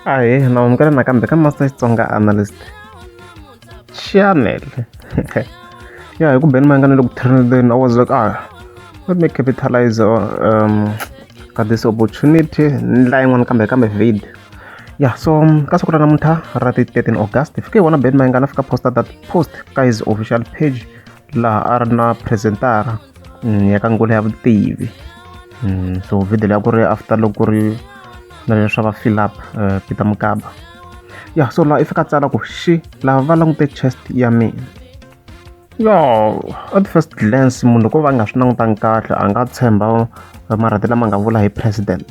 Ahee, naamukela nakambe ka Master Xitsonga Analyst Channel. Yeah, hi ku beni Mayengani loko trending. I was like, let me capitalize ka this opportunity ndla yin'wana kambe video. Yeah, so ka siku ra namuntlha ra ti 13 August fike wona Ben Mayengani fika posta that post ka his official page laha a ri na presentara ya ka ngula ya vutivi. So video leyi a ku ri after loko ku ri na leswa va fill up Peter Mukaba. Yeah, so laha i fika tsala ku lava va langute chest ya mina. Yo, at first glance munhu loko va nga swi langutangi kahle a nga tshemba marito lama nga vula hi president.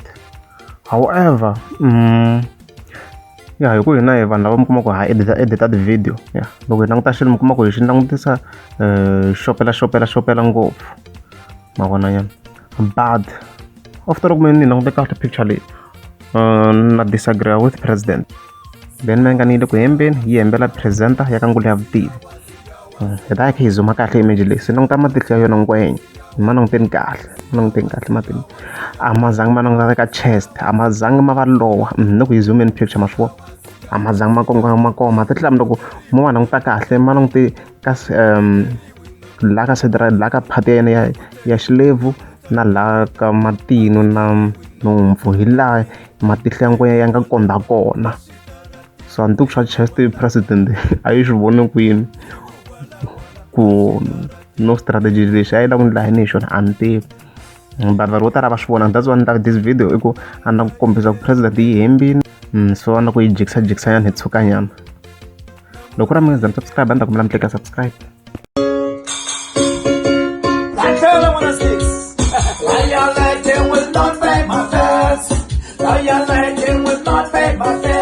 However, ya hi ku hina hi vanhu lava mi kuma ku ha edita video. Yeah, loko hi languta xilo mi kuma ku hi xi langutisa xopela ngopfu. Ma vona nyana. But after loko ni langute kahle picture leyi na disagree with president. Ben Mayengani le ku hembeni yi hembela presenter ya ka ngula ya vutivi. Hi ta hi zuma kahle image leyi se languta matihlo ya yona ngwenya ma languteni kahle matini a ma zangi ma languta ka chest a ma zangi ma va lowa loko hi zoom in picture ma swi vona a ma zangi ma koma matihlo lama loko mo ma languta kahle ma languti ka la ka sedra la ka phati ya yena ya xilevu na la ka matino na nhompfu hi laha matihlo ya ngwenya ya nga kondza kona. So a ni tivi ku swa chest president a yi swi voni kwini ku no strategy lexi a yi lava ku ni laha ni hi xona a ni tivi but vanhu vo tala va swi vona that's why ni lava this video i ku a ni la ku kombisa ku president yi hembini so a ni ku yi jikisajikisa nyana hi tshuka nyana loko ku ri mi nga zani subscribe a ni ta kombela mi tleka subscribe. Lion lighting will not fade my face. Lion lighting will not fade my face.